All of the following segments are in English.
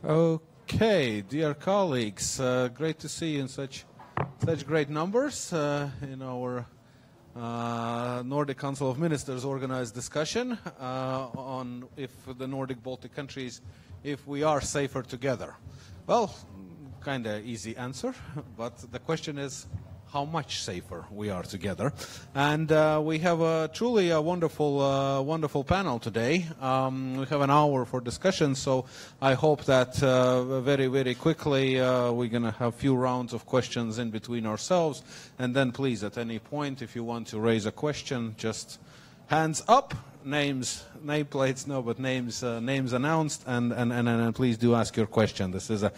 Okay, dear colleagues, great to see you in such great numbers in our Nordic Council of Ministers organized discussion on if the Nordic Baltic countries, if we are safer together. Well, kind of easy answer, but the question is how much safer we are together. And we have truly a wonderful panel today. We have an hour for discussion, so I hope that very quickly we're going to have a few rounds of questions in between ourselves. And then please, at any point, if you want to raise a question, just hands up. Nameplates, no, but names announced, and please do ask your question. This is a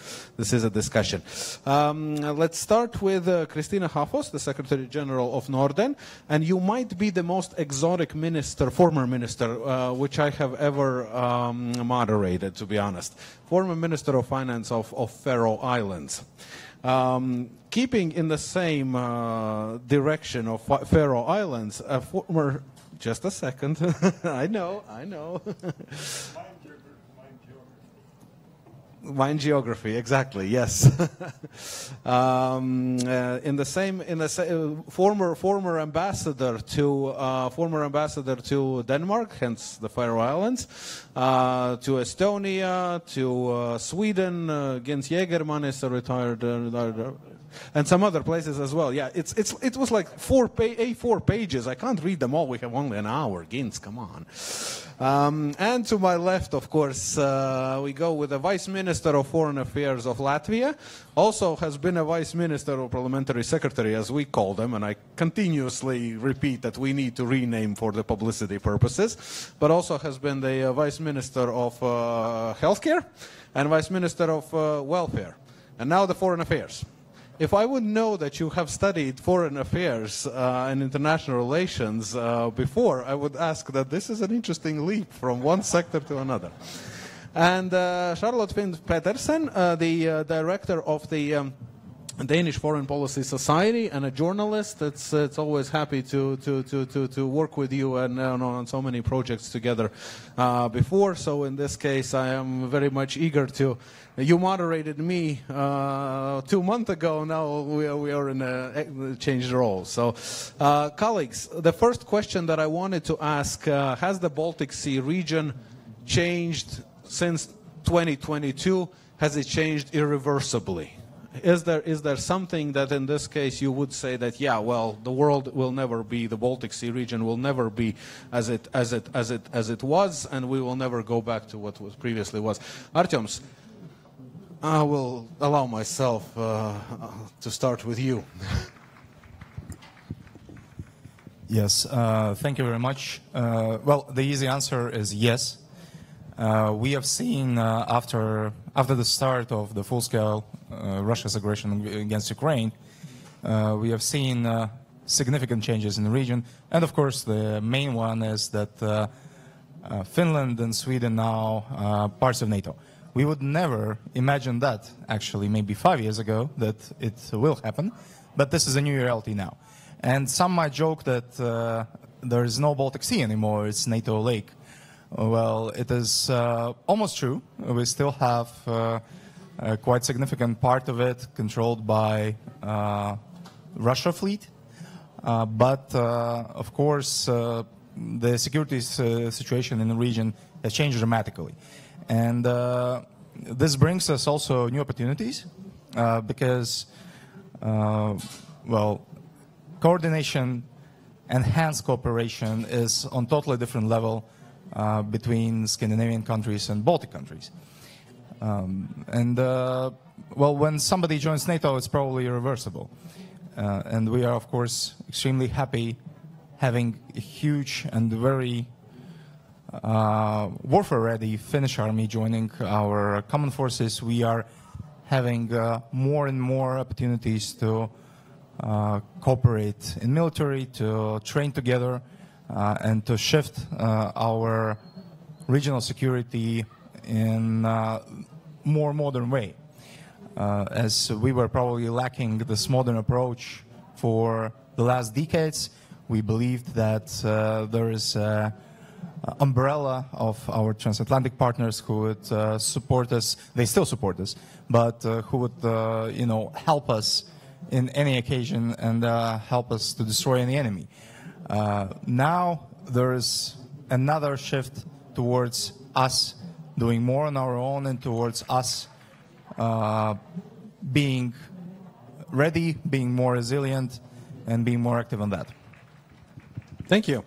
discussion. Let's start with Kristina Hafos, the Secretary General of Norden, and you might be the most exotic former minister, which I have ever moderated, to be honest. Former Minister of Finance of Faroe Islands. Keeping in the same direction of Faroe Islands, a former. Just a second. I know. Mind geography, exactly. Yes. Former ambassador to Denmark, hence the Faroe Islands, to Estonia, to Sweden. Jens Jägerman is a retired. And some other places as well. Yeah, it was like A4 pages. I can't read them all. We have only an hour. Gins, come on. And to my left, of course, we go with the Vice Minister of Foreign Affairs of Latvia. Also has been a Vice Minister or Parliamentary Secretary, as we call them. And I continuously repeat that we need to rename for the publicity purposes. But also has been the Vice Minister of Healthcare and Vice Minister of Welfare. And now the Foreign Affairs. If I would know that you have studied foreign affairs and international relations before, I would ask that this is an interesting leap from one sector to another. And Charlotte Finn Petersen, the director of the Danish Foreign Policy Society and a journalist. It's always happy to work with you and on so many projects together before. So in this case, I am very much eager to. You moderated me 2 months ago. Now we are in a changed role. So, colleagues, the first question that I wanted to ask: has the Baltic Sea region changed since 2022? Has it changed irreversibly? Is there something that in this case you would say that the world will never be, the Baltic Sea region will never be as it was, and we will never go back to what was previously was? Artyoms, I will allow myself to start with you. Yes, thank you very much. Well, the easy answer is yes. We have seen after the start of the full-scale Russia's aggression against Ukraine, we have seen significant changes in the region. And of course, the main one is that Finland and Sweden now are parts of NATO. We would never imagine that, actually, maybe 5 years ago, that it will happen. But this is a new reality now. And some might joke that there is no Baltic Sea anymore, it's NATO lake. Well, it is almost true. We still have a quite significant part of it controlled by Russia fleet. But, of course, the security situation in the region has changed dramatically. And this brings us also new opportunities because, coordination, enhanced cooperation is on totally different level between Scandinavian countries and Baltic countries. When somebody joins NATO, it's probably irreversible. And we are, of course, extremely happy having a huge and very warfare-ready Finnish army joining our common forces. We are having more and more opportunities to cooperate in military, to train together, and to shift our regional security in a more modern way. As we were probably lacking this modern approach for the last decades, we believed that there is a umbrella of our transatlantic partners who would support us. They still support us, but who would, help us in any occasion and help us to destroy any enemy. Now there is another shift towards us doing more on our own and towards us being ready, being more resilient, and being more active on that. Thank you.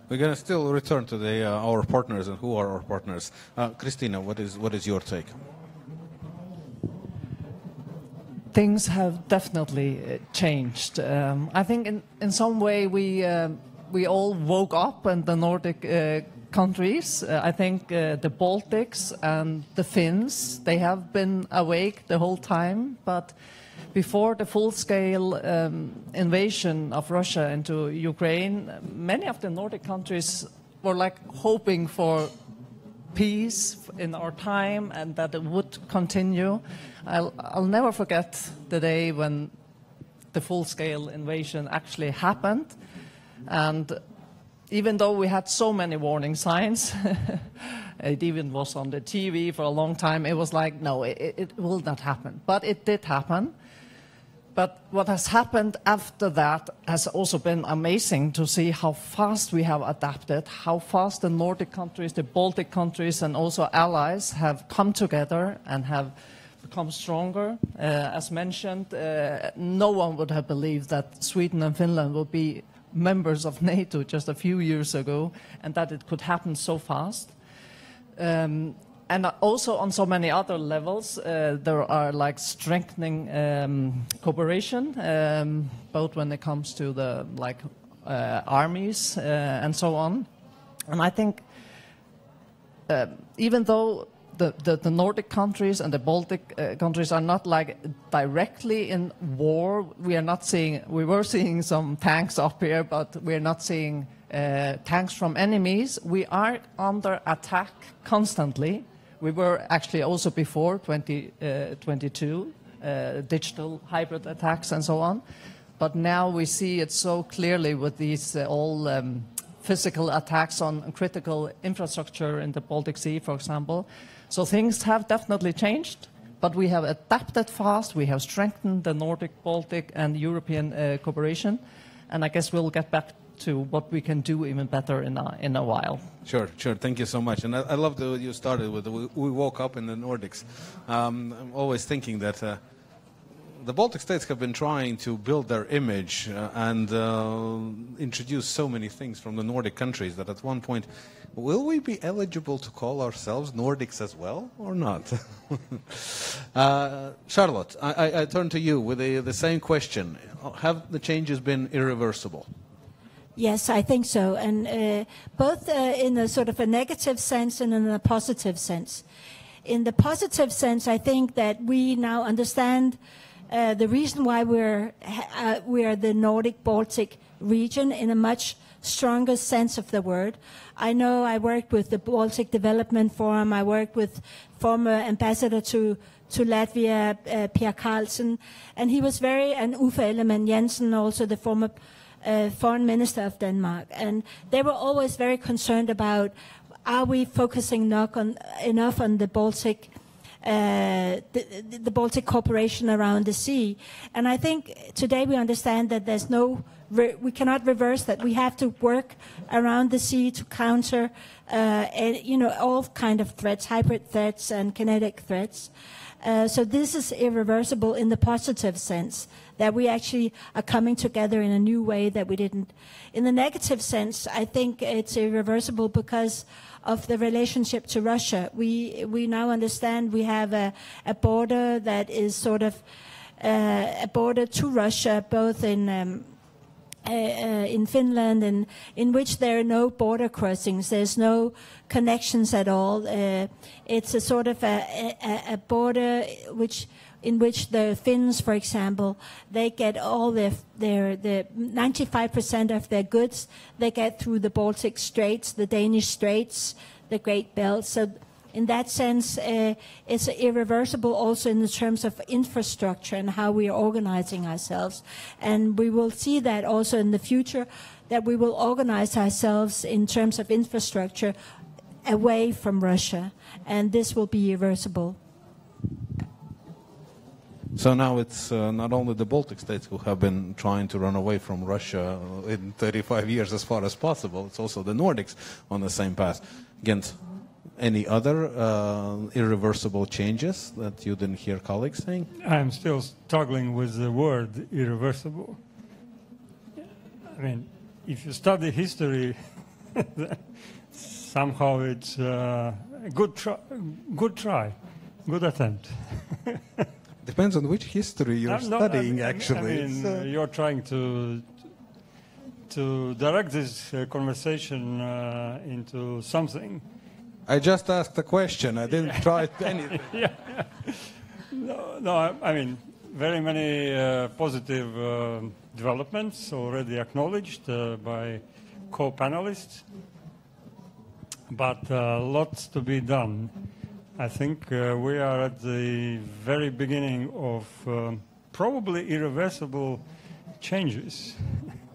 We're going to still return to our partners and who are our partners. Christina, what is your take? Things have definitely changed. I think in some way we all woke up in the Nordic countries. I think the Baltics and the Finns, they have been awake the whole time, but before the full-scale invasion of Russia into Ukraine, many of the Nordic countries were like hoping for peace in our time and that it would continue. I'll never forget the day when the full-scale invasion actually happened. And even though we had so many warning signs, it even was on the TV for a long time, it was like, no, it will not happen. But it did happen. But what has happened after that has also been amazing to see how fast we have adapted, how fast the Nordic countries, the Baltic countries, and also allies have come together and have become stronger. As mentioned, no one would have believed that Sweden and Finland would be members of NATO just a few years ago, and that it could happen so fast. And also on so many other levels, there are like strengthening cooperation, both when it comes to the armies and so on. And I think even though the Nordic countries and the Baltic countries are not like directly in war, we were seeing some tanks up here, but we're not seeing tanks from enemies. We are under attack constantly. We were actually also before 2022, digital hybrid attacks and so on. But now we see it so clearly with these physical attacks on critical infrastructure in the Baltic Sea, for example. So things have definitely changed, but we have adapted fast. We have strengthened the Nordic, Baltic, and European cooperation. And I guess we'll get back to what we can do even better in a while. Sure. Thank you so much. And I love that you started with we woke up in the Nordics. I'm always thinking that the Baltic states have been trying to build their image and introduce so many things from the Nordic countries that at one point, will we be eligible to call ourselves Nordics as well or not? Charlotte, I turn to you with the same question. Have the changes been irreversible? Yes, I think so, and both in a sort of a negative sense and in a positive sense. In the positive sense, I think that we now understand the reason why we are the Nordic-Baltic region in a much stronger sense of the word. I know I worked with the Baltic Development Forum. I worked with former ambassador to Latvia, Per Carlsen, and he was and Uffe Ellemann-Jensen, also the former foreign minister of Denmark, and they were always very concerned about, are we focusing enough on the Baltic, the Baltic cooperation around the sea? And I think today we understand that there's we cannot reverse that. We have to work around the sea to counter, all kind of threats, hybrid threats and kinetic threats. So this is irreversible in the positive sense, that we actually are coming together in a new way that we didn't. In the negative sense, I think it's irreversible because of the relationship to Russia. We now understand we have a border that is sort of a border to Russia, both in Finland, and in which there are no border crossings. There's no connections at all. It's a sort of a border in which the Finns, for example, they get all their 95% of their goods they get through the Baltic Straits, the Danish Straits, the Great Belt. So in that sense, it's irreversible also in the terms of infrastructure and how we are organizing ourselves. And we will see that also in the future, that we will organize ourselves in terms of infrastructure away from Russia. And this will be irreversible. So now it's not only the Baltic states who have been trying to run away from Russia in 35 years as far as possible. It's also the Nordics on the same path. Gent, any other irreversible changes that you didn't hear colleagues saying? I'm still struggling with the word irreversible. I mean, if you study history, somehow it's a good try, good attempt. Depends on which history you're studying, actually. I mean, you're trying to direct this conversation into something. I just asked a question. I didn't try anything. Yeah. No, I mean, very many positive developments already acknowledged by co-panelists, but lots to be done. I think we are at the very beginning of probably irreversible changes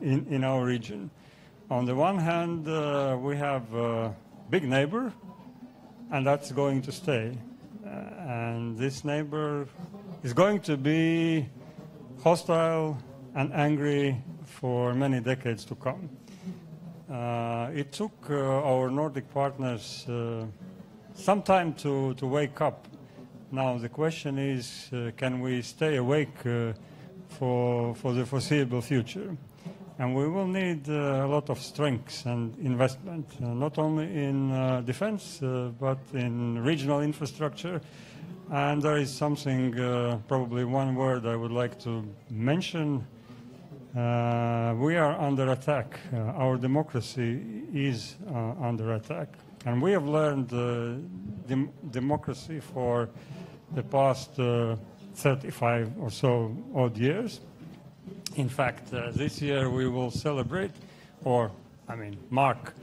in our region. On the one hand, we have a big neighbor, and that's going to stay. And this neighbor is going to be hostile and angry for many decades to come. It took our Nordic partners some time to wake up. Now the question is, can we stay awake for the foreseeable future? And we will need a lot of strength and investment, not only in defense, but in regional infrastructure. And there is something, probably one word I would like to mention. We are under attack. Our democracy is under attack. And we have learned democracy for the past 35 or so odd years. In fact, this year we will celebrate, mark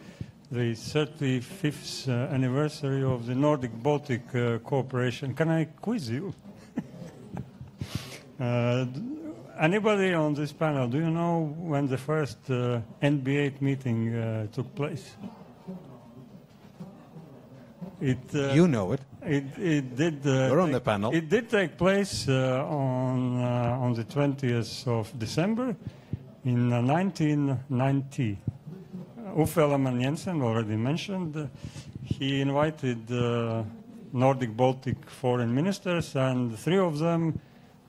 the 35th anniversary of the Nordic-Baltic cooperation. Can I quiz you? Anybody on this panel, do you know when the first NBA meeting took place? You know it. It did. You're on the panel. It did take place on the 20th of December in 1990. Uffe Ellemann-Jensen already mentioned. He invited Nordic-Baltic foreign ministers, and 3 of them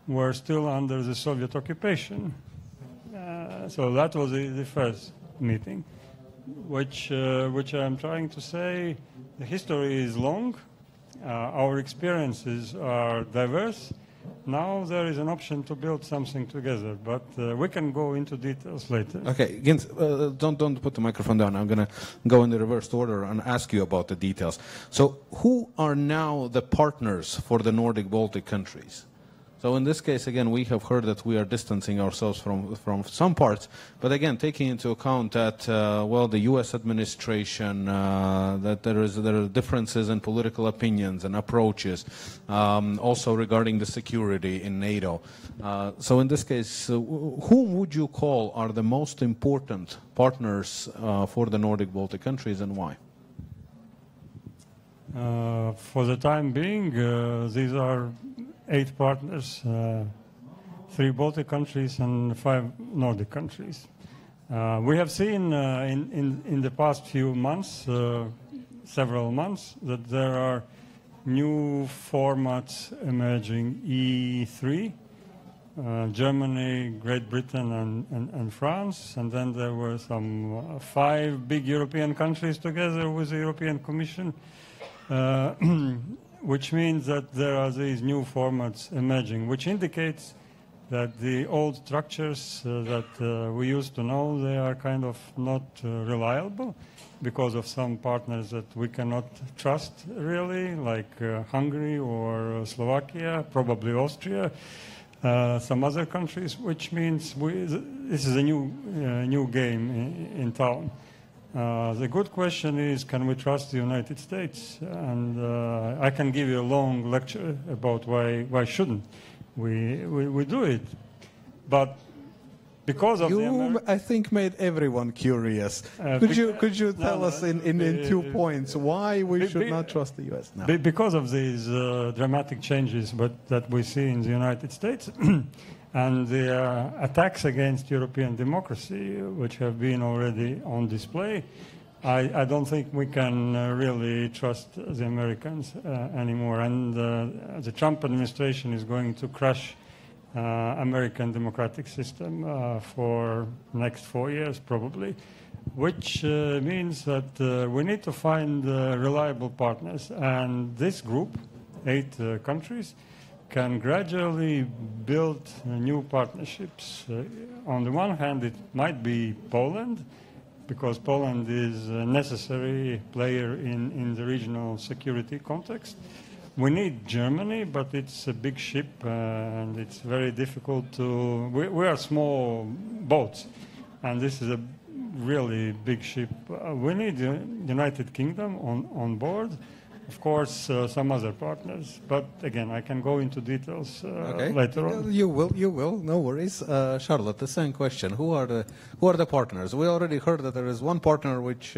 were still under the Soviet occupation. So that was the first meeting, which I'm trying to say. The history is long, our experiences are diverse. Now there is an option to build something together, but we can go into details later. Okay, Gint, don't put the microphone down. I'm going to go in the reversed order and ask you about the details. So who are now the partners for the Nordic-Baltic countries? So in this case, again, we have heard that we are distancing ourselves from some parts, but again, taking into account that, the U.S. administration, that there are differences in political opinions and approaches, also regarding the security in NATO. So in this case, whom would you call are the most important partners for the Nordic-Baltic countries, and why? For the time being, these are 8 partners, 3 Baltic countries and 5 Nordic countries. We have seen in the past few months, several months, that there are new formats emerging, E3, Germany, Great Britain and France, and then there were some 5 big European countries together with the European Commission, which means that there are these new formats emerging, which indicates that the old structures that we used to know, they are kind of not reliable because of some partners that we cannot trust really, like Hungary or Slovakia, probably Austria, some other countries, which means this is a new game in town. The good question is, can we trust the United States? And I can give you a long lecture about why shouldn't we do it. But because of you, I think, made everyone curious. Could you tell us in 2 points why we should not trust the U.S. now? Because of these dramatic changes that we see in the United States and the attacks against European democracy, which have been already on display, I don't think we can really trust the Americans anymore. And the Trump administration is going to crush American democratic system for next 4 years probably, which means that we need to find reliable partners. And this group, 8 countries, can gradually build new partnerships. On the one hand, it might be Poland, because Poland is a necessary player in the regional security context. We need Germany, but it's a big ship and it's very difficult to... We are small boats, and this is a really big ship. We need the United Kingdom on board, of course, some other partners. But again, I can go into details later on. You will, no worries. Charlotte, the same question. Who are the partners? We already heard that there is one partner which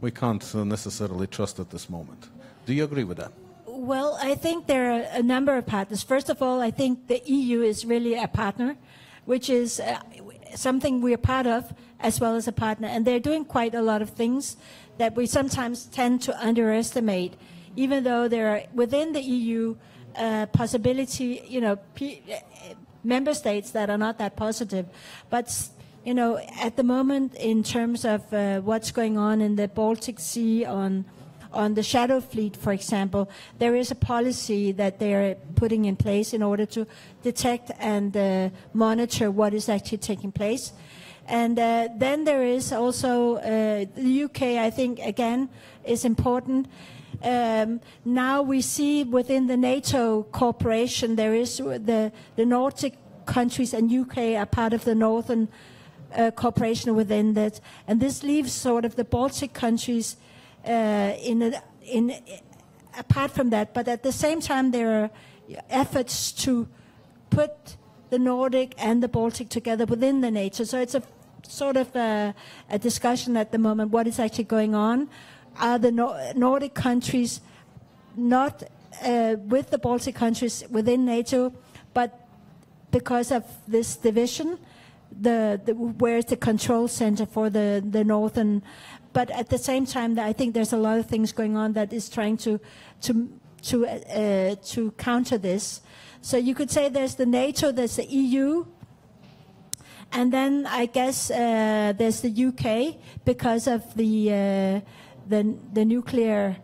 we can't necessarily trust at this moment. Do you agree with that? Well, I think there are a number of partners. First of all, I think the EU is really a partner, which is something we're part of as well as a partner. And they're doing quite a lot of things that we sometimes tend to underestimate, even though there are within the EU possibility, member states that are not that positive. But, at the moment, in terms of what's going on in the Baltic Sea on the shadow fleet, for example, there is a policy that they're putting in place in order to detect and monitor what is actually taking place. And then there is also the UK, I think, again, is important. Now we see within the NATO cooperation, there is the Nordic countries and UK are part of the Northern cooperation within that. And this leaves sort of the Baltic countries apart from that, but at the same time there are efforts to put the Nordic and the Baltic together within the NATO. So it's a sort of a discussion at the moment, what is actually going on. Are the Nordic countries not with the Baltic countries within NATO, but because of this division, where's the control center for the Northern? But at the same time, I think there's a lot of things going on that is trying to counter this. So you could say there's the NATO, there's the EU, and then I guess there's the UK because of the nuclear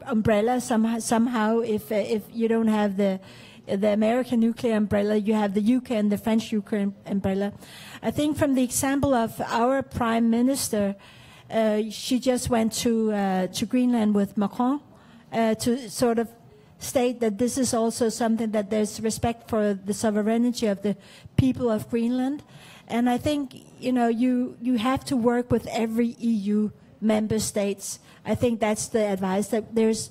umbrella. Somehow, if you don't have the American nuclear umbrella, you have the UK and the French nuclear umbrella. I think from the example of our Prime Minister. She just went to Greenland with Macron to sort of state that this is also something that there's respect for the sovereignty of the people of Greenland. And I think, you have to work with every EU member states. I think that's the advice, that there's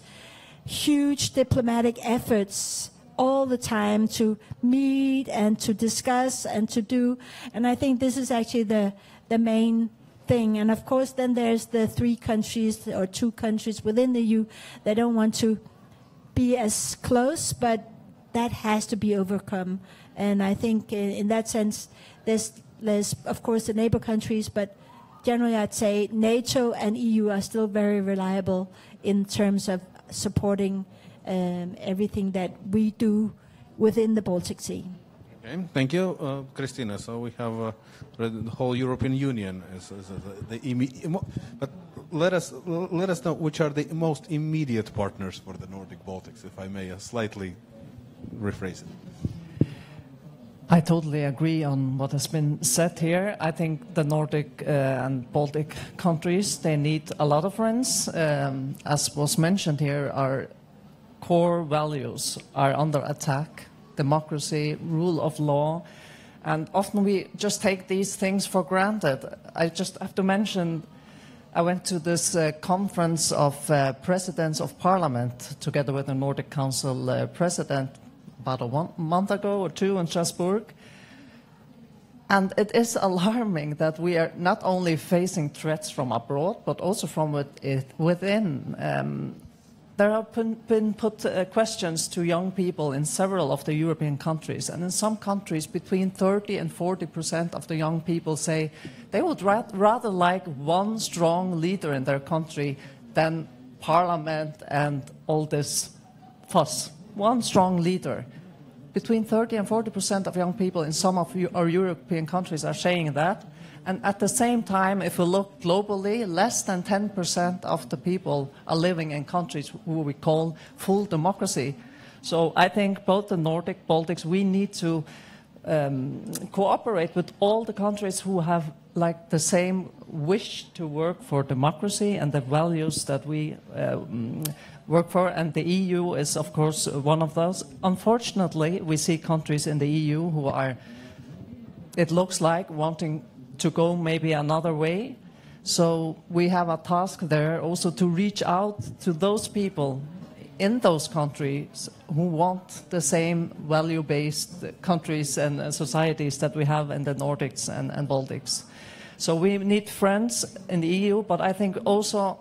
huge diplomatic efforts all the time to meet and to discuss and to do. And I think this is actually the main thing. And of course, then there's the 3 countries or 2 countries within the EU that don't want to be as close, but that has to be overcome. And I think in that sense, there's of course the neighbor countries, but generally I'd say NATO and EU are still very reliable in terms of supporting everything that we do within the Baltic Sea. Okay, thank you, Christina. So we have the whole European Union but let us know which are the most immediate partners for the Nordic Baltics, if I may slightly rephrase it. I totally agree on what has been said here. I think the Nordic and Baltic countries, they need a lot of friends. As was mentioned here, our core values are under attack. Democracy, rule of law, and often we just take these things for granted. I just have to mention I went to this conference of presidents of parliament together with the Nordic Council president about a month ago or two in Strasbourg. And it is alarming that we are not only facing threats from abroad, but also from within. There have been put questions to young people in several of the European countries, and in some countries between 30 and 40% of the young people say they would rather like one strong leader in their country than parliament and all this fuss. One strong leader. Between 30 and 40% of young people in some of our European countries are saying that. And at the same time, if we look globally, less than 10% of the people are living in countries who we call full democracy. So I think both the Nordic, Baltics, we need to cooperate with all the countries who have like the same wish to work for democracy and the values that we work for, and the EU is, of course, one of those. Unfortunately, we see countries in the EU who are, it looks like, wanting to go maybe another way. So we have a task there also to reach out to those people in those countries who want the same value-based countries and societies that we have in the Nordics and Baltics. So we need friends in the EU, but I think also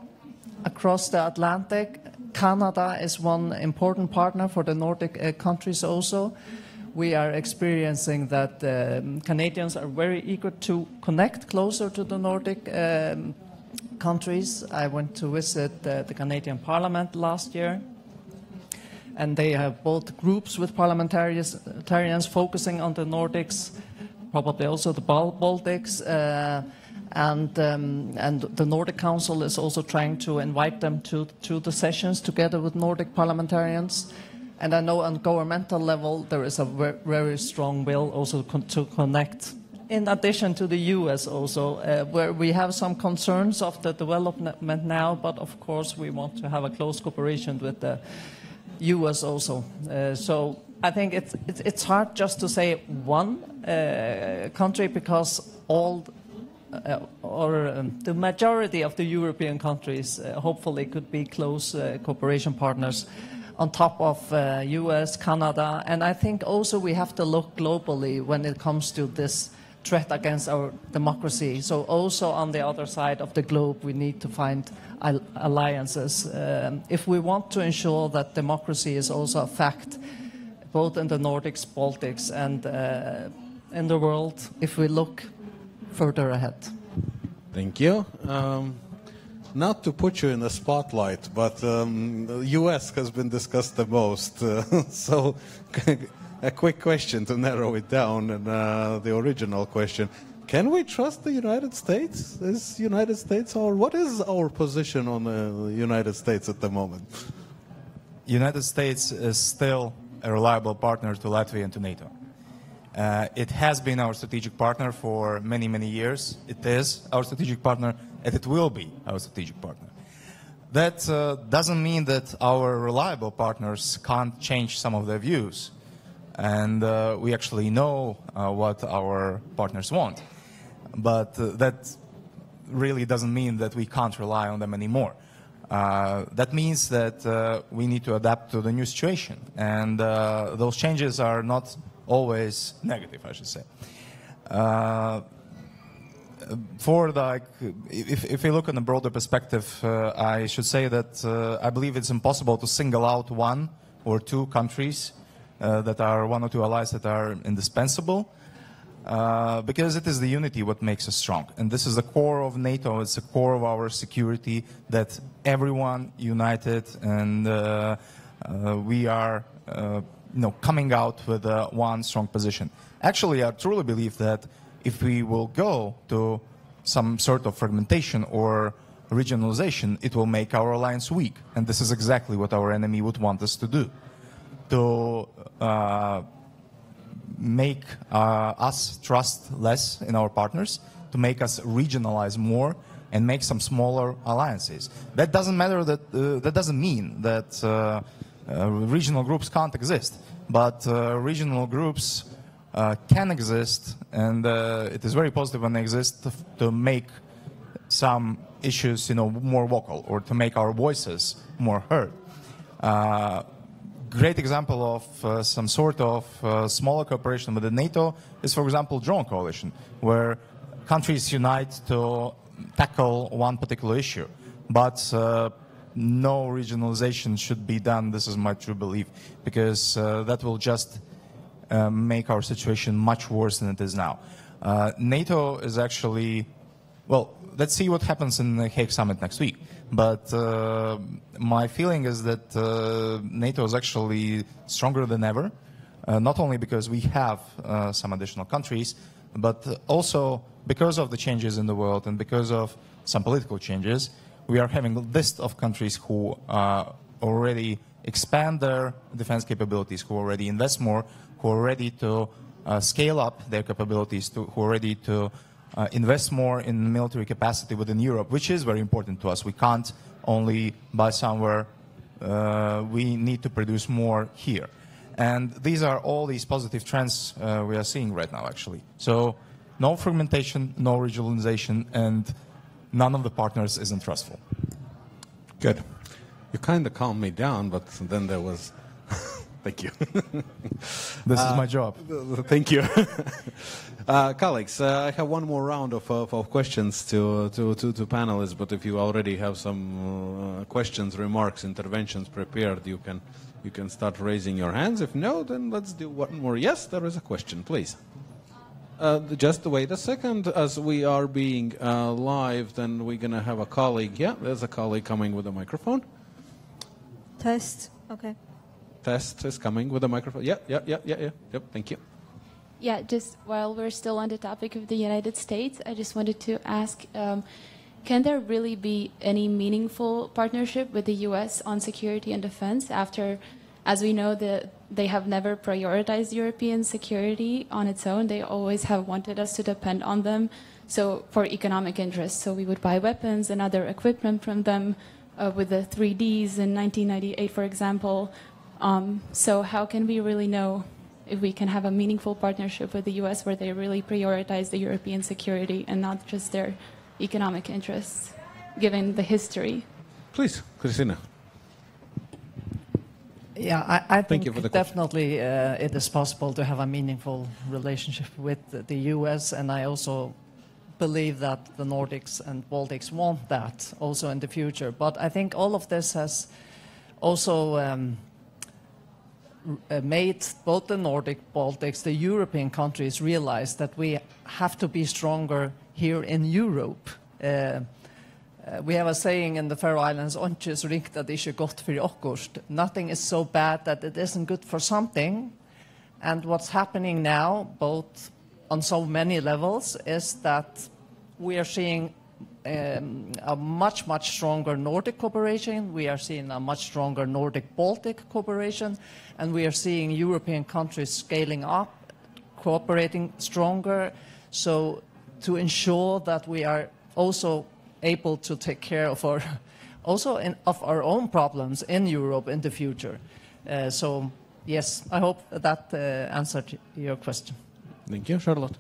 across the Atlantic, Canada is one important partner for the Nordic countries also. We are experiencing that Canadians are very eager to connect closer to the Nordic countries. I went to visit the Canadian Parliament last year, and they have both groups with parliamentarians focusing on the Nordics, probably also the Baltics, and the Nordic Council is also trying to invite them to the sessions together with Nordic parliamentarians. And I know on governmental level there is a very strong will also to connect, in addition to the US also, where we have some concerns of the development now, but of course we want to have a close cooperation with the US also. So I think it's hard just to say one country, because all the majority of the European countries hopefully could be close cooperation partners on top of US, Canada, and I think also we have to look globally when it comes to this threat against our democracy. So also on the other side of the globe, we need to find alliances. If we want to ensure that democracy is also a fact, both in the Nordics, Baltics, and in the world, if we look further ahead. Thank you. Not to put you in the spotlight, but the U.S. has been discussed the most. So a quick question to narrow it down, and the original question. Can we trust the United States? Is United States, or what is our position on the United States at the moment? United States is still a reliable partner to Latvia and to NATO. It has been our strategic partner for many, many years. It is our strategic partner, and it will be our strategic partner. That doesn't mean that our reliable partners can't change some of their views. And we actually know what our partners want. But that really doesn't mean that we can't rely on them anymore. That means that we need to adapt to the new situation. And those changes are not always negative, I should say. If we look in a broader perspective, I should say that I believe it's impossible to single out one or two countries that are one or two allies that are indispensable, because it is the unity what makes us strong. And this is the core of NATO, it's the core of our security, that everyone united, and we are coming out with one strong position. Actually, I truly believe that if we will go to some sort of fragmentation or regionalization, it will make our alliance weak. And this is exactly what our enemy would want us to do. To make us trust less in our partners, to make us regionalize more and make some smaller alliances. That doesn't matter, that doesn't mean that regional groups can't exist, but regional groups can exist, and it is very positive when they exist to make some issues, more vocal or to make our voices more heard. Great example of some sort of smaller cooperation with the NATO is, for example, drone coalition, where countries unite to tackle one particular issue. But no regionalization should be done, this is my true belief, because that will just make our situation much worse than it is now. NATO is actually, well, let's see what happens in the Hague Summit next week. But my feeling is that NATO is actually stronger than ever, not only because we have some additional countries, but also because of the changes in the world and because of some political changes. We are having a list of countries who already expand their defense capabilities, who already invest more, who are ready to scale up their capabilities, who are ready to invest more in military capacity within Europe, which is very important to us. We can't only buy somewhere, we need to produce more here. And these are all these positive trends we are seeing right now, actually. So no fragmentation, no regionalization, and none of the partners isn't trustful. Good. You kind of calmed me down, but then there was... Thank you. This is my job. Thank you. Colleagues, I have one more round of questions to panelists, but if you already have some questions, remarks, interventions prepared, you can start raising your hands. If no, then let's do one more. Yes, there is a question, please. Just wait a second. As we are being live, then we're going to have a colleague. Yeah, there's a colleague coming with a microphone. Test. Okay. Test is coming with a microphone. Yeah. Yep, thank you. Yeah, just while we're still on the topic of the United States, I just wanted to ask, can there really be any meaningful partnership with the U.S. on security and defense after, as we know, they have never prioritized European security on its own. They always have wanted us to depend on them, so for economic interests. So we would buy weapons and other equipment from them with the 3Ds in 1998, for example. So how can we really know if we can have a meaningful partnership with the U.S. where they really prioritize the European security and not just their economic interests, given the history? Please, Christina. Yeah, I think definitely it is possible to have a meaningful relationship with the U.S., and I also believe that the Nordics and Baltics want that also in the future. But I think all of this has also made both the Nordic, Baltics, the European countries realize that we have to be stronger here in Europe. We have a saying in the Faroe Islands, "Ontje så rikt at det ikke godt for okkurt." Nothing is so bad that it isn't good for something. And what's happening now, both on so many levels, is that we are seeing a much, much stronger Nordic cooperation. We are seeing a much stronger Nordic-Baltic cooperation. And we are seeing European countries scaling up, cooperating stronger. So to ensure that we are also able to take care of our, of our own problems in Europe in the future. So yes, I hope that answered your question. Thank you, Charlotte.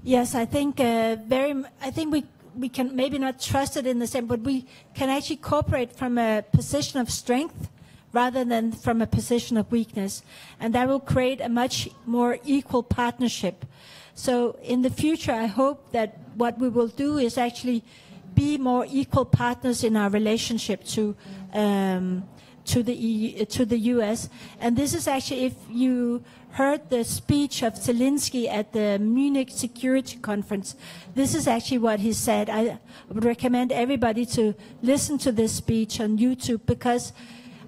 Yes, I think we can maybe not trust it in the same, but we can actually cooperate from a position of strength rather than from a position of weakness, and that will create a much more equal partnership. So in the future, I hope that what we will do is actually be more equal partners in our relationship to the U.S. And this is actually, if you heard the speech of Zelensky at the Munich Security Conference, this is actually what he said. I would recommend everybody to listen to this speech on YouTube, because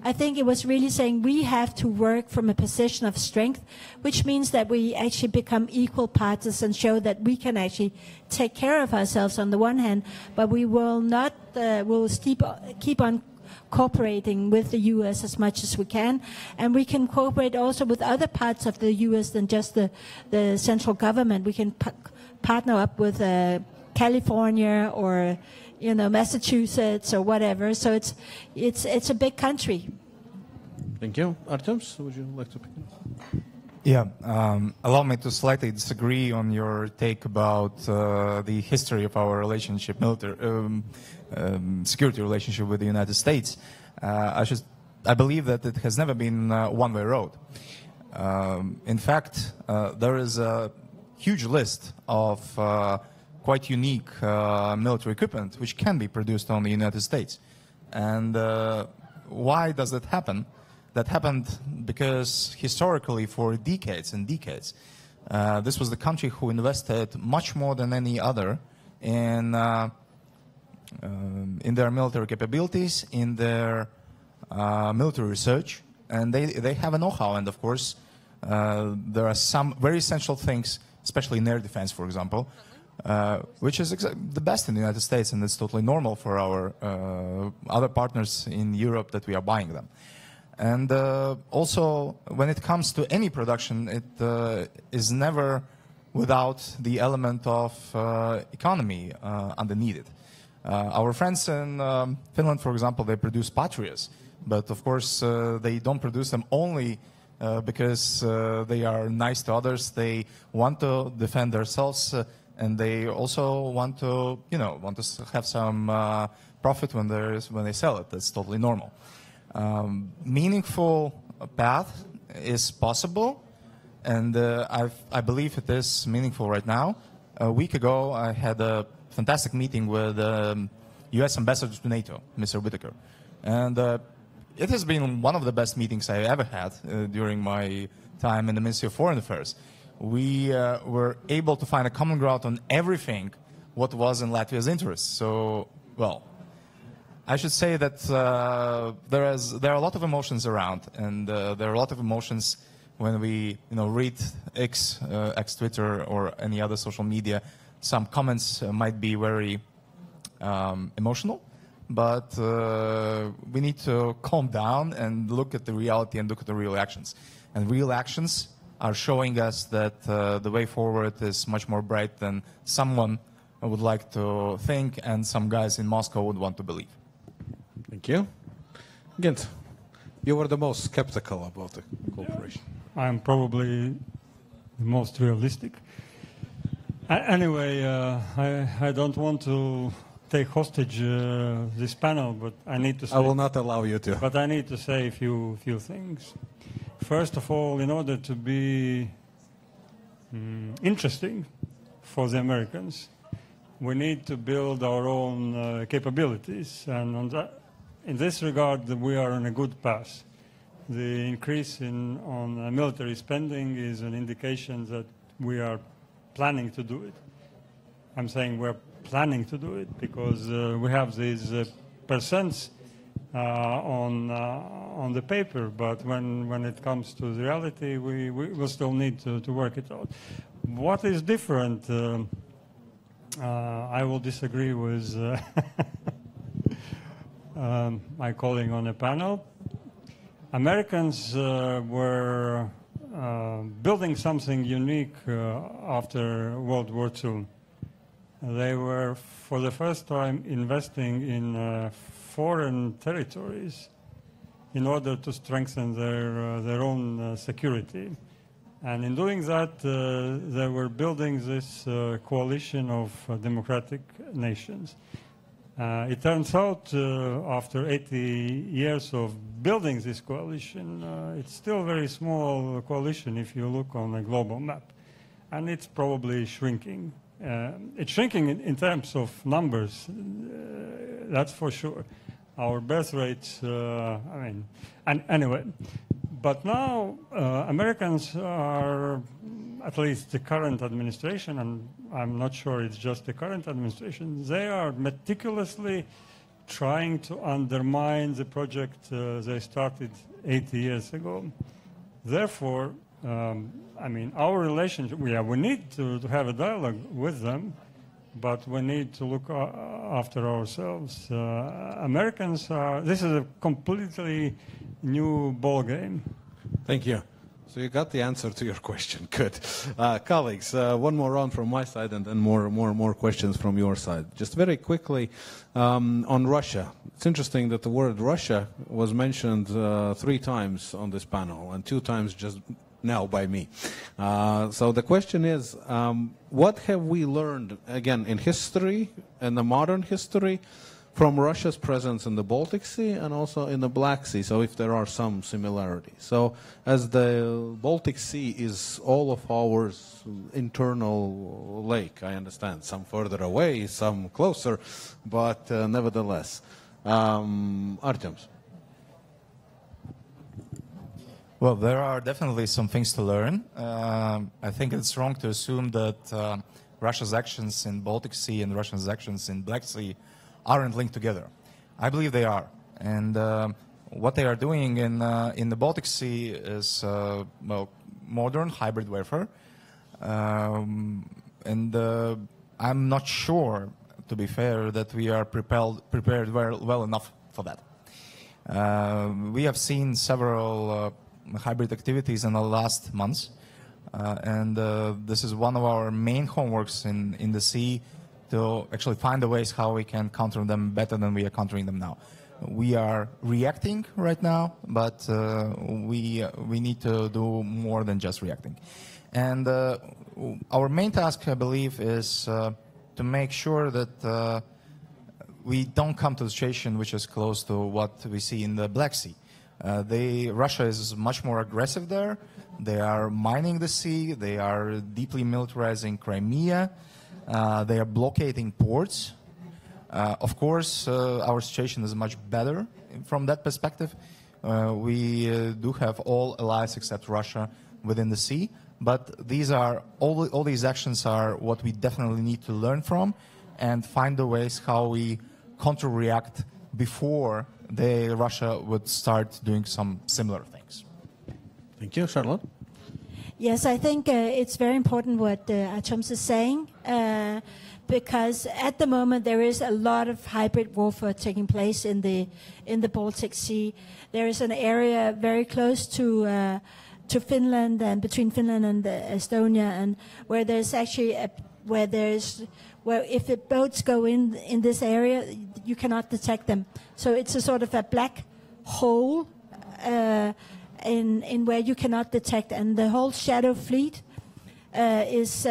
I think it was really saying we have to work from a position of strength, which means that we actually become equal partners and show that we can actually take care of ourselves on the one hand, but we will not, we'll keep on cooperating with the U.S. as much as we can, and we can cooperate also with other parts of the U.S. than just the central government. We can partner up with California or Massachusetts or whatever. So it's a big country. Thank you. Artems, would you like to begin? Yeah, allow me to slightly disagree on your take about the history of our relationship, security relationship with the United States. I believe that it has never been a one-way road. In fact, there is a huge list of quite unique military equipment which can be produced on the United States. And why does that happen? That happened because historically for decades and decades, this was the country who invested much more than any other in their military capabilities, in their military research, and they have a know-how. And of course, there are some very essential things, especially in air defense, for example, which is the best in the United States, and it's totally normal for our other partners in Europe that we are buying them. And also, when it comes to any production, it is never without the element of economy underneath it. Our friends in Finland, for example, they produce Patrias, but of course they don't produce them only because they are nice to others. They want to defend themselves, and they also want to, have some profit when they sell it. That's totally normal. Meaningful path is possible, and I believe it is meaningful right now. A week ago, I had a fantastic meeting with U.S. Ambassador to NATO, Mr. Whitaker, and it has been one of the best meetings I ever had during my time in the Ministry of Foreign Affairs. We were able to find a common ground on everything what was in Latvia's interest. So, well, I should say that there are a lot of emotions around, and there are a lot of emotions when we read X Twitter or any other social media. Some comments might be very emotional, but we need to calm down and look at the reality and look at the real actions. And real actions are showing us that the way forward is much more bright than someone would like to think and some guys in Moscow would want to believe. Thank you. Gent, you were the most skeptical about the cooperation. I'm probably the most realistic. Anyway, I don't want to take hostage this panel, but I need to say... I will not allow you to. But I need to say a few things. First of all, in order to be interesting for the Americans, we need to build our own capabilities, and in this regard, we are on a good path. The increase on military spending is an indication that we are planning to do it. I'm saying we're planning to do it because we have these percents on the paper, but when it comes to the reality, we will still need to work it out. What is different? I will disagree with my colleague on the panel. Americans were building something unique after World War II. They were, for the first time, investing in foreign territories in order to strengthen their own security. And in doing that, they were building this coalition of democratic nations. It turns out, after 80 years of building this coalition, it's still a very small coalition if you look on a global map. And it's probably shrinking. It's shrinking in terms of numbers, that's for sure. Our birth rates, anyway. But now, Americans are, at least the current administration, and I'm not sure it's just the current administration, they are meticulously trying to undermine the project they started 80 years ago. Therefore, our relationship, we need to have a dialogue with them, but we need to look after ourselves. Americans are, this is a completely new ball game. Thank you. So you got the answer to your question. Good. Colleagues, one more round from my side and then more questions from your side. Just very quickly on Russia. It's interesting that the word Russia was mentioned 3 times on this panel and 2 times just now by me. So the question is, what have we learned, again, in history, in the modern history, from Russia's presence in the Baltic Sea and also in the Black Sea, so if there are some similarities. So as the Baltic Sea is all of our internal lake, I understand, some further away, some closer, but nevertheless. Artems. Well, there are definitely some things to learn. I think it's wrong to assume that Russia's actions in Baltic Sea and Russia's actions in Black Sea aren't linked together. I believe they are. And what they are doing in the Baltic Sea is well, modern hybrid warfare. And I'm not sure, to be fair, that we are prepared well enough for that. We have seen several hybrid activities in the last months. And this is one of our main homeworks in the sea, to actually find the ways how we can counter them better than we are countering them now. We are reacting right now, but we need to do more than just reacting. And our main task, I believe, is to make sure that we don't come to a situation which is close to what we see in the Black Sea. Russia is much more aggressive there. They are mining the sea. They are deeply militarizing Crimea. They are blockading ports. Of course, our situation is much better from that perspective. We do have all allies except Russia within the sea. But these are all these actions are what we definitely need to learn from and find the ways how we counter-react before Russia would start doing some similar things. Thank you. Charlotte? Yes, I think it's very important what Artemis is saying, because at the moment there is a lot of hybrid warfare taking place in the Baltic Sea. There is an area very close to Finland and between Finland and Estonia, and where there's actually where if the boats go in this area, you cannot detect them. So it's a sort of a black hole. In where you cannot detect, and the whole shadow fleet is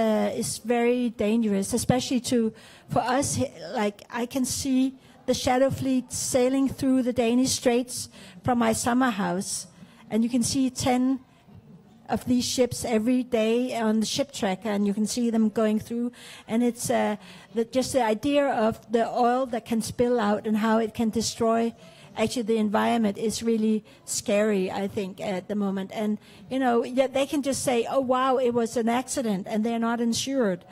very dangerous, especially for us. Like, I can see the shadow fleet sailing through the Danish straits from my summer house, and you can see 10 of these ships every day on the ship track, and you can see them going through. And it's just the idea of the oil that can spill out and how it can destroy actually the environment is really scary, I think, at the moment. And, they can just say, oh, wow, it was an accident, and they're not insured.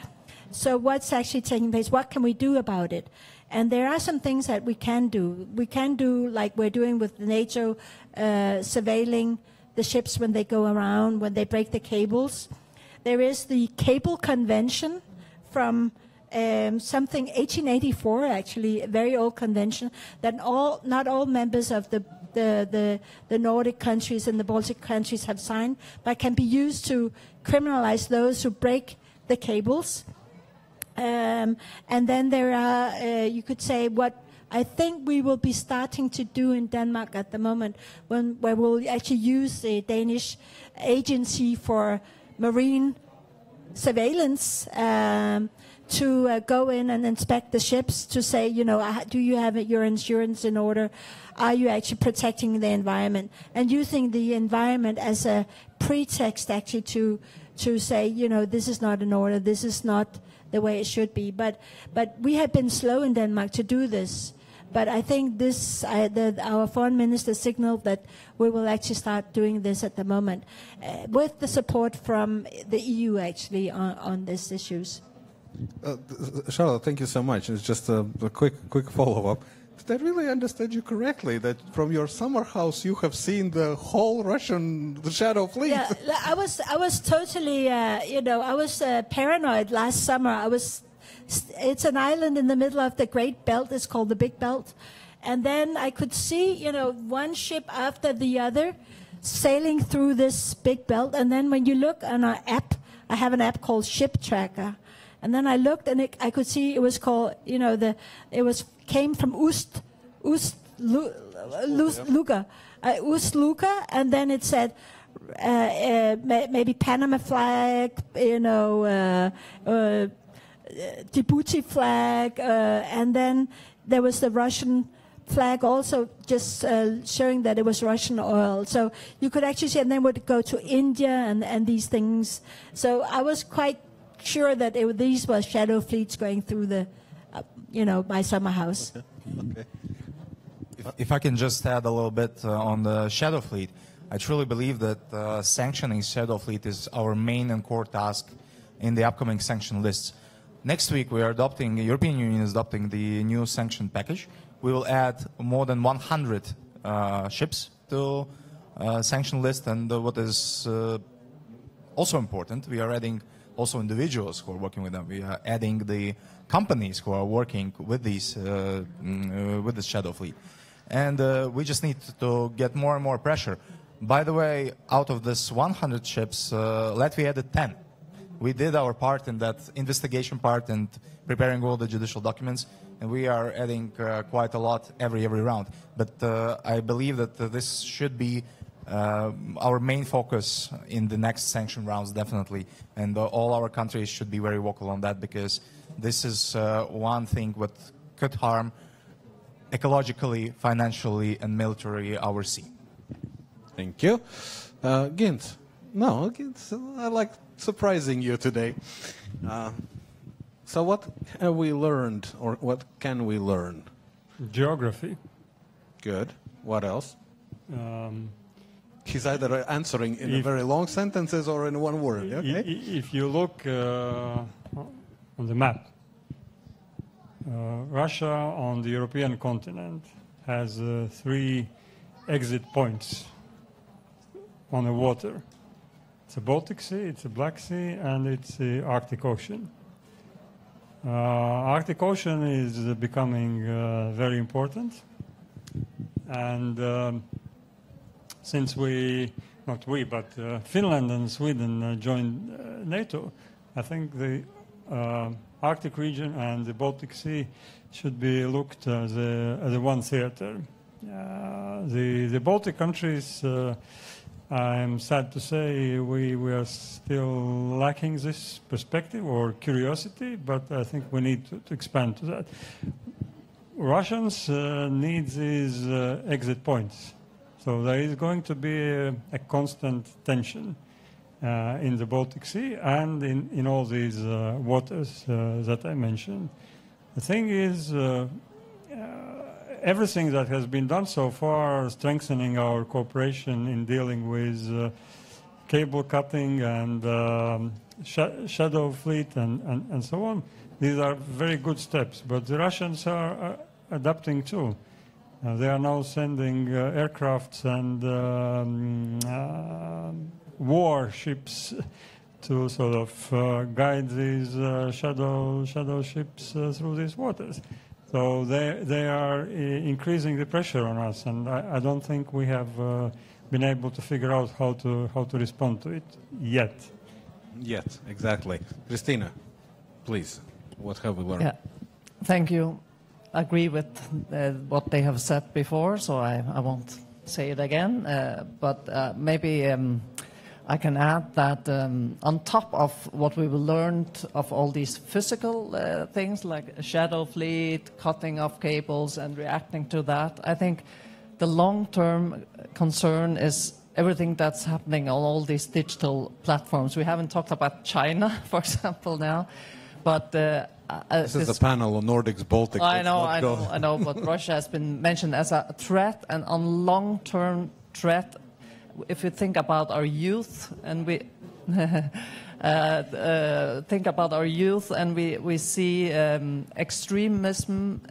So what's actually taking place? What can we do about it? And there are some things that we can do. We can do like we're doing with NATO, surveilling the ships when they go around, when they break the cables. There is the Cable Convention from something 1884, actually, a very old convention that not all members of the Nordic countries and the Baltic countries have signed, but can be used to criminalize those who break the cables. And then there are, you could say, what I think we will be starting to do in Denmark at the moment, where we'll actually use the Danish Agency for Marine Surveillance to go in and inspect the ships to say, do you have your insurance in order? Are you actually protecting the environment? And using the environment as a pretext actually to say, this is not in order, this is not the way it should be. But we have been slow in Denmark to do this. But I think our foreign minister signaled that we will actually start doing this at the moment, with the support from the EU actually on these issues. Charlotte, thank you so much. It's just a quick follow-up. Did I really understand you correctly that from your summer house you have seen the whole the shadow fleet? Yeah, I was totally, I was paranoid last summer. It's an island in the middle of the Great Belt. It's called the Big Belt. And then I could see, one ship after the other sailing through this big belt. And then when you look on our app, I have an app called Ship Tracker. And then I looked, and I could see it was called, came from Ust-Luga, and then it said maybe Panama flag, Djibouti flag, and then there was the Russian flag also just showing that it was Russian oil. So you could actually see, and then would go to India and these things. So I was quite sure that these were shadow fleets going through the, my summer house. Okay. If I can just add a little bit on the shadow fleet, I truly believe that sanctioning shadow fleet is our main and core task in the upcoming sanction lists. Next week, the European Union is adopting the new sanction package. We will add more than 100 ships to sanction list, and what is also important, we are adding also individuals who are working with them. We are adding the companies who are working with these with the shadow fleet, and we just need to get more and more pressure. By the way, out of this 100 ships, Latvia added 10. We did our part in that investigation part and preparing all the judicial documents, and we are adding quite a lot every round. But I believe that this should be our main focus in the next sanction rounds, definitely. And all our countries should be very vocal on that, because this is one thing that could harm ecologically, financially, and militarily our sea. Thank you. Gint. No, Gint, I like surprising you today. So what have we learned, or what can we learn? Geography. Good. What else? He's either answering in very long sentences or in one word. Okay? If you look on the map, Russia on the European continent has 3 exit points on the water. It's the Baltic Sea, it's the Black Sea, and it's the Arctic Ocean. Arctic Ocean is becoming very important, and since Finland and Sweden joined NATO, I think the Arctic region and the Baltic Sea should be looked as a one theater. The Baltic countries, I'm sad to say, we are still lacking this perspective or curiosity, but I think we need to expand to that. Russians need these exit points. So there is going to be a constant tension in the Baltic Sea and in all these waters that I mentioned. The thing is, everything that has been done so far, strengthening our cooperation in dealing with cable cutting and shadow fleet and so on, these are very good steps. But the Russians are adapting too. They are now sending aircrafts and warships to sort of guide these shadow ships through these waters. So they are increasing the pressure on us, and I don't think we have been able to figure out how to respond to it yet. Yet, exactly. Christina, please, what have we learned? Yeah, thank you. I agree with what they have said before, so I won't say it again. But maybe I can add that on top of what we learned of all these physical things like shadow fleet, cutting off cables and reacting to that, I think the long-term concern is everything that's happening on all these digital platforms. We haven't talked about China, for example, now, but this is a panel on Nordics, Baltic. I know, but Russia has been mentioned as a threat, and on long-term threat. If we think about our youth, and we we see extremism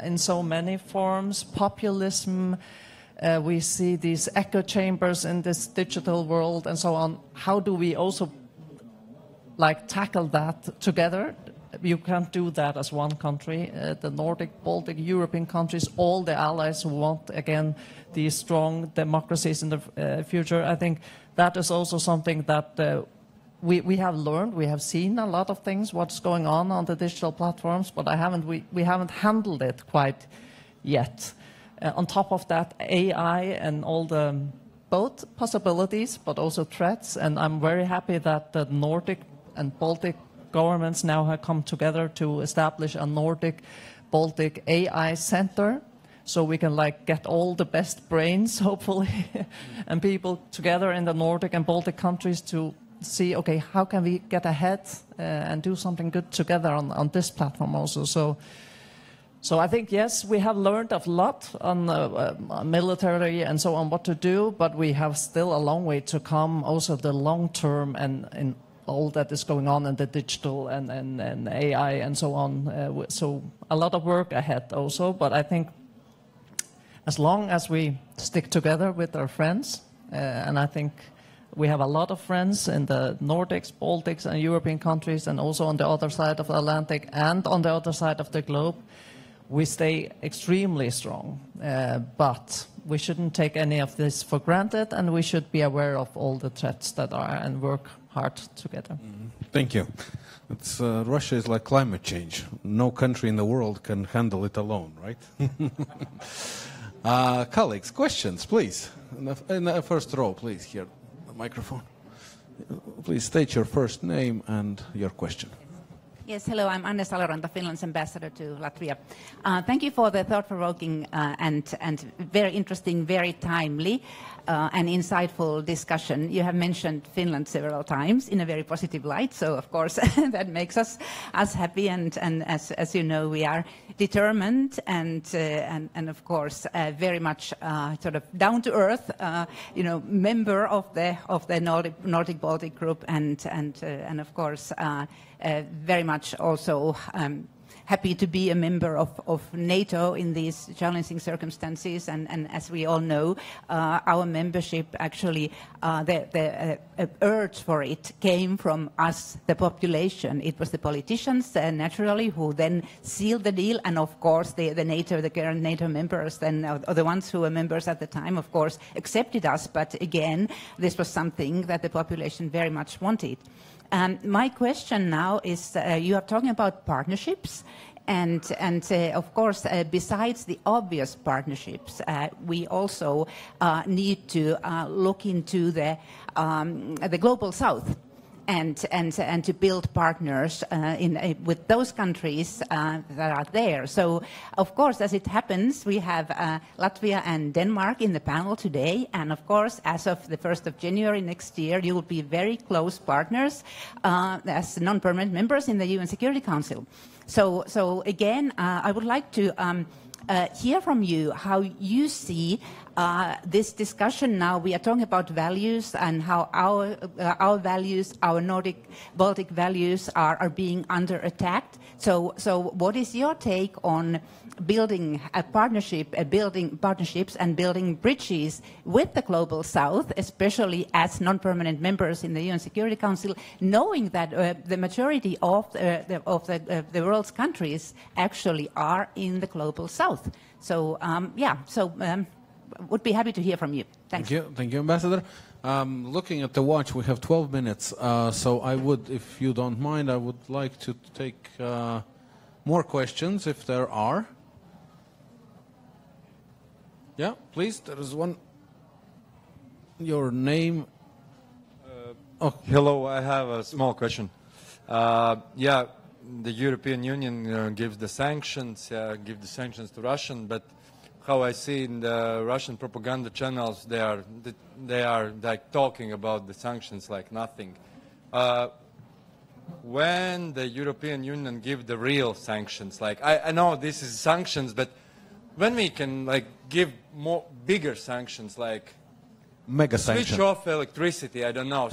in so many forms, populism. We see these echo chambers in this digital world, and so on. How do we also tackle that together? You can't do that as one country. The Nordic, Baltic, European countries, all the allies who want, again, these strong democracies in the future. I think that is also something that we have learned. We have seen a lot of things, what's going on the digital platforms, but we haven't handled it quite yet. On top of that, AI and all the both possibilities but also threats, and I'm very happy that the Nordic and Baltic governments now have come together to establish a Nordic-Baltic AI center, so we can get all the best brains, hopefully, and people together in the Nordic and Baltic countries to see, okay, how can we get ahead and do something good together on this platform also. So I think, yes, we have learned a lot on military and so on, what to do, but we have still a long way to come, also the long term and in all that is going on in the digital and AI and so on. So a lot of work ahead also, but I think as long as we stick together with our friends, and I think we have a lot of friends in the Nordics, Baltics and European countries, and also on the other side of the Atlantic and on the other side of the globe, we stay extremely strong. But we shouldn't take any of this for granted, and we should be aware of all the threats that are and work hard together. Thank you. Russia is like climate change. No country in the world can handle it alone, right? Colleagues, questions, please. In the first row, please, here, the microphone. Please state your first name and your question. Yes, hello, I'm Anne Saloranta, Finland's ambassador to Latvia. Thank you for the thought-provoking and very interesting, very timely and insightful discussion. You have mentioned Finland several times in a very positive light, so of course that makes us happy, and as you know, we are determined and of course very much sort of down to earth, member of the Nordic Baltic group, and of course very much also happy to be a member of NATO in these challenging circumstances. And as we all know, our membership actually, the urge for it came from us, the population. It was the politicians, naturally, who then sealed the deal. And of course, the current NATO members, then, or the ones who were members at the time, of course, accepted us. But again, this was something that the population very much wanted. My question now is, you are talking about partnerships, and of course, besides the obvious partnerships, we also need to look into the global south. And to build partners with those countries that are there. So, of course, as it happens, we have Latvia and Denmark in the panel today. And, of course, as of the 1st of January next year, you will be very close partners as non-permanent members in the UN Security Council. So again, I would like to hear from you how you see this discussion now. We are talking about values and how our values, our Nordic Baltic values are being under attack. So what is your take on building a partnership, building partnerships and building bridges with the global south, especially as non-permanent members in the UN Security Council, knowing that the majority of the world's countries actually are in the global south? So would be happy to hear from you. Thanks. Thank you, Ambassador. Looking at the watch, we have 12 minutes. So I would, if you don't mind, I would like to take more questions if there are. Yeah, please. There is one. Your name. Hello, I have a small question. The European Union gives the sanctions, to Russian, but how I see in the Russian propaganda channels, they are like talking about the sanctions like nothing. When the European Union give the real sanctions, like I know this is sanctions, but when we can like give more bigger sanctions, like mega switch sanction. off electricity, I don't know,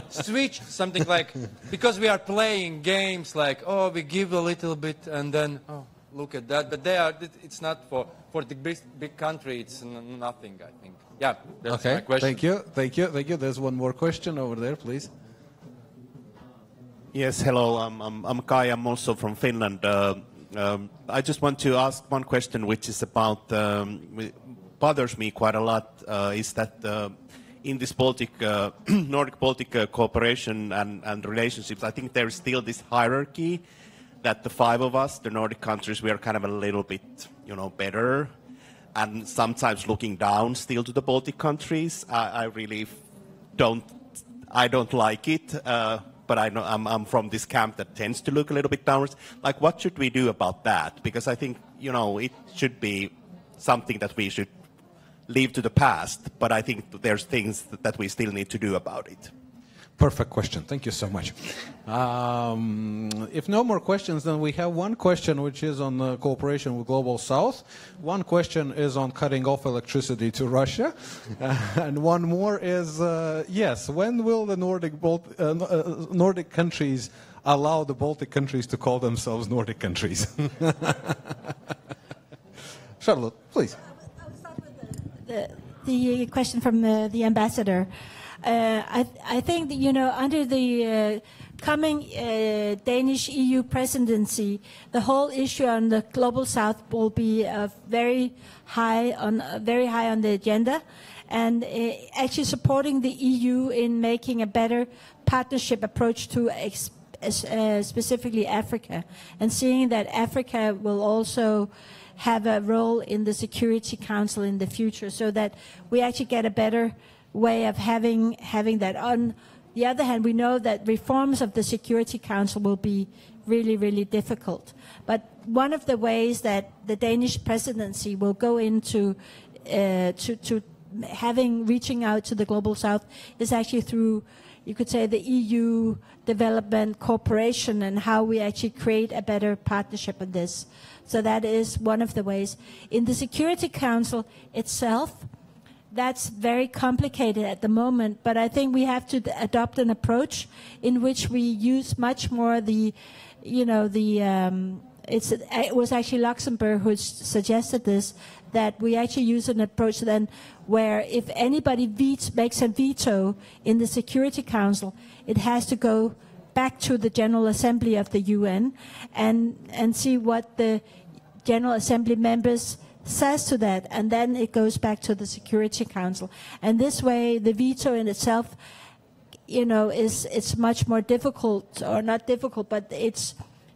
switch something like, because we are playing games like, oh, we give a little bit and then, oh, look at that, but it's not for the big country, it's nothing, I think. Yeah, that's my question. Thank you. There's one more question over there, please. Yes, hello, I'm Kai, I'm also from Finland. I just want to ask one question, which is about, bothers me quite a lot, is that in this Nordic-Baltic cooperation and relationships, I think there is still this hierarchy that the five of us, the Nordic countries, we are kind of a little bit, better and sometimes looking down still to the Baltic countries. I really don't like it, but I know I'm from this camp that tends to look a little bit downwards. Like, what should we do about that? Because I think, it should be something that we should leave to the past, but I think there's things that we still need to do about it. Perfect question. Thank you so much. If no more questions, then we have one question which is on the cooperation with Global South. One question is on cutting off electricity to Russia. And one more is, yes, when will the Nordic countries allow the Baltic countries to call themselves Nordic countries? Charlotte, please. I'll start with the question from the ambassador. I think that, under the coming Danish EU presidency, the whole issue on the Global South will be very high on the agenda, and actually supporting the EU in making a better partnership approach to specifically Africa, and seeing that Africa will also have a role in the Security Council in the future, so that we actually get a better way of having that. On the other hand, we know that reforms of the Security Council will be really, really difficult. But one of the ways that the Danish presidency will go into reaching out to the Global South is actually through, you could say, the EU development cooperation, and how we actually create a better partnership on this. So that is one of the ways. In the Security Council itself, that's very complicated at the moment, but I think we have to adopt an approach in which we use much more it was actually Luxembourg who suggested this, that we actually use an approach then where if anybody makes a veto in the Security Council, it has to go back to the General Assembly of the UN and see what the General Assembly members says to that, and then it goes back to the Security Council. And this way, the veto in itself, it's much more difficult, or not difficult, but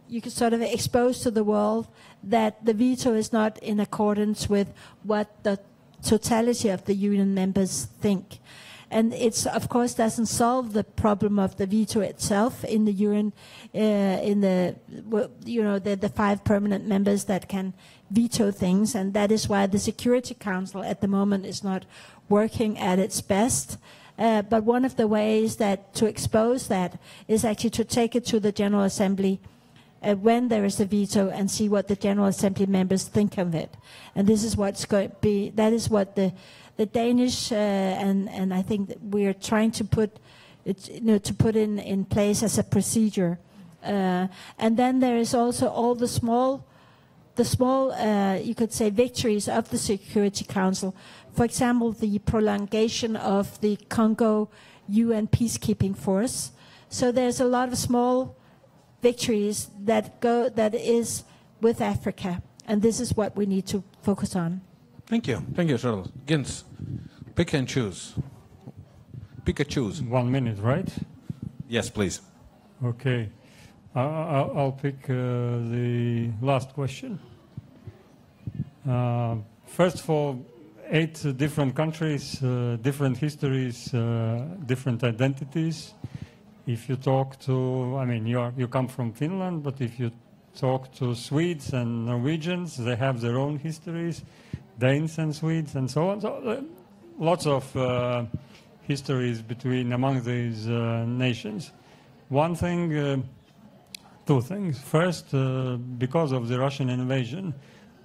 you can sort of expose to the world that the veto is not in accordance with what the totality of the UN members think. And it's, of course, doesn't solve the problem of the veto itself in the UN, the 5 permanent members that can veto things, and that is why the Security Council at the moment is not working at its best. But one of the ways to expose that is actually to take it to the General Assembly when there is a veto, and see what the General Assembly members think of it. And this is what's going to be. That is what the Danish and I think that we are trying to put in place as a procedure. And then there is also all the small, you could say, victories of the Security Council. For example, the prolongation of the Congo UN peacekeeping force. So there's a lot of small victories that is with Africa, and this is what we need to focus on. Thank you, Charles. Gins, pick and choose. Pick and choose. 1 minute, right? Yes, please. Okay. I'll pick the last question. First of all, 8 different countries, different histories, different identities. If you talk to, you come from Finland, but if you talk to Swedes and Norwegians, they have their own histories, Danes and Swedes and so on. So lots of histories among these nations. One thing, 2 things. First, because of the Russian invasion,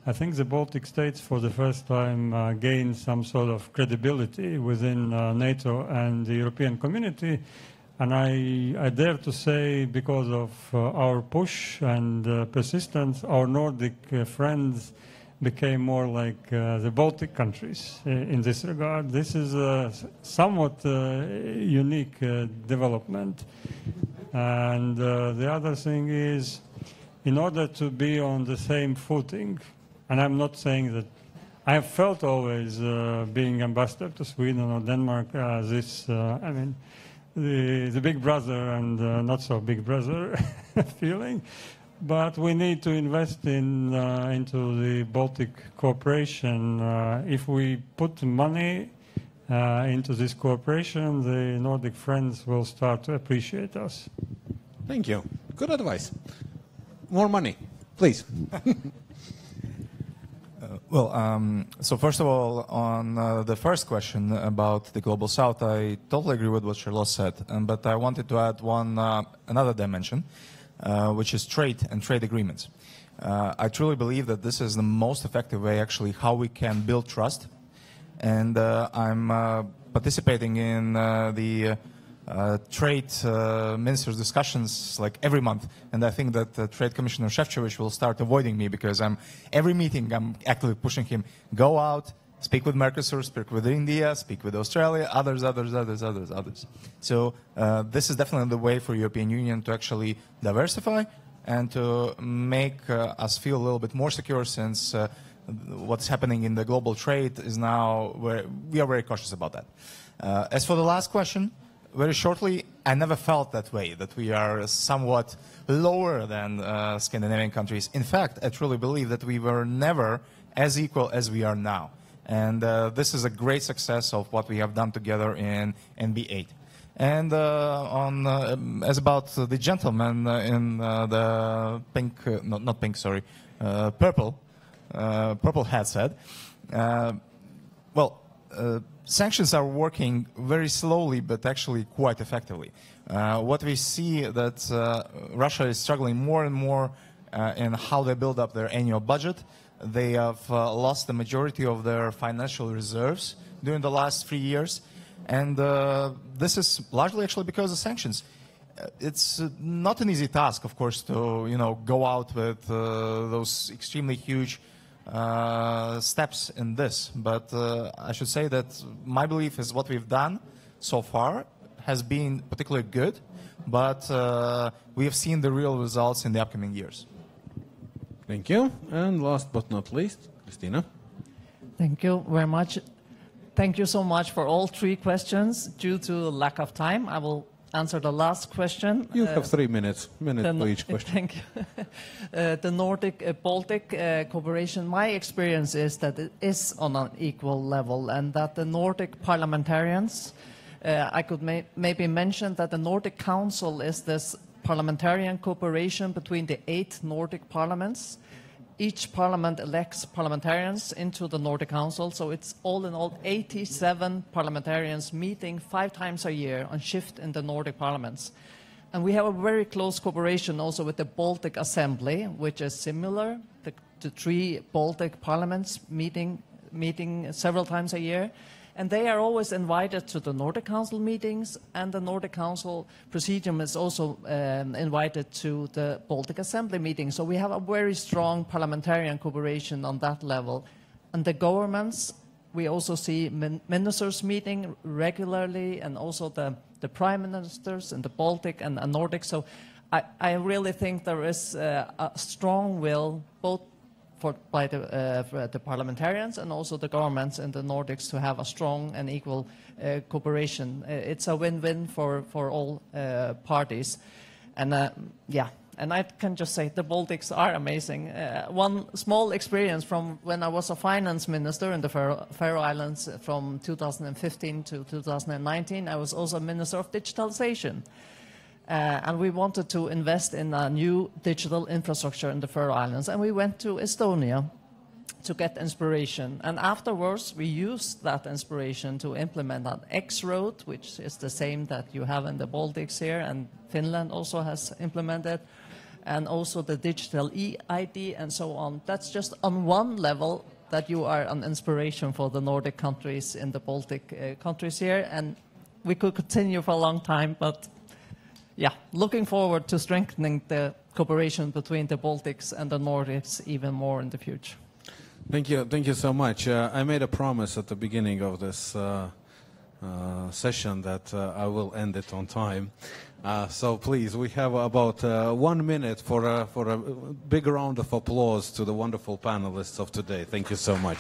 I think the Baltic states for the first time gained some sort of credibility within NATO and the European community. And I dare to say, because of our push and persistence, our Nordic friends became more like the Baltic countries in this regard. This is a somewhat unique development. And the other thing is, in order to be on the same footing, and I'm not saying that I have felt always being ambassador to Sweden or Denmark, the big brother and not so big brother feeling. But we need to invest into the Baltic cooperation. If we put money into this cooperation, the Nordic friends will start to appreciate us. Thank you. Good advice. More money, please. So first of all, on the first question about the Global South, I totally agree with what Charlotte said, but I wanted to add another dimension, which is trade and trade agreements. I truly believe that this is the most effective way, actually, how we can build trust. And I'm participating in the trade ministers' discussions like every month, and I think that Trade Commissioner Šefčovič will start avoiding me because every meeting I'm actively pushing him, go out, speak with Mercosur, speak with India, speak with Australia, others. So this is definitely the way for European Union to actually diversify and to make us feel a little bit more secure, since what's happening in the global trade is now where we are very cautious about that. As for the last question, very shortly, I never felt that way, that we are somewhat lower than Scandinavian countries. In fact, I truly believe that we were never as equal as we are now. And this is a great success of what we have done together in NB8. And as about the gentleman in the pink, not pink, sorry, purple hat said, sanctions are working very slowly, but actually quite effectively. What we see that Russia is struggling more and more in how they build up their annual budget. They have lost the majority of their financial reserves during the last 3 years, and this is largely actually because of sanctions. It's not an easy task, of course, to go out with those extremely huge steps in this, but I should say that my belief is what we've done so far has been particularly good, but we have seen the real results in the upcoming years. Thank you. And last but not least, Christina. Thank you very much. Thank you so much for all three questions. Due to lack of time, I will answer the last question. You have 3 minutes, for each question. Thank you. The Nordic-Baltic cooperation, my experience is that it is on an equal level, and that the Nordic parliamentarians, I could maybe mention that the Nordic Council is this parliamentarian cooperation between the 8 Nordic parliaments. Each parliament elects parliamentarians into the Nordic Council, so it's all in all 87 parliamentarians meeting 5 times a year on shift in the Nordic parliaments. And we have a very close cooperation also with the Baltic Assembly, which is similar. The 3 Baltic parliaments meeting several times a year. And they are always invited to the Nordic Council meetings, and the Nordic Council Presidium is also invited to the Baltic Assembly meetings. So we have a very strong parliamentarian cooperation on that level. And the governments, we also see ministers meeting regularly, and also the prime ministers in the Baltic and Nordic. So I really think there is a strong will, both by the parliamentarians and also the governments in the Nordics, to have a strong and equal cooperation. It's a win-win for all parties. And and I can just say the Baltics are amazing. One small experience from when I was a finance minister in the Faroe Islands from 2015 to 2019, I was also Minister of Digitalization. And we wanted to invest in a new digital infrastructure in the Faroe Islands. And we went to Estonia to get inspiration. And afterwards, we used that inspiration to implement an X-Road, which is the same that you have in the Baltics here, and Finland also has implemented, and also the digital e-ID and so on. That's just on one level that you are an inspiration for the Nordic countries in the Baltic countries here. And we could continue for a long time, but looking forward to strengthening the cooperation between the Baltics and the Nordics even more in the future. Thank you so much. I made a promise at the beginning of this session that I will end it on time. So please, we have about 1 minute for a big round of applause to the wonderful panelists of today. Thank you so much.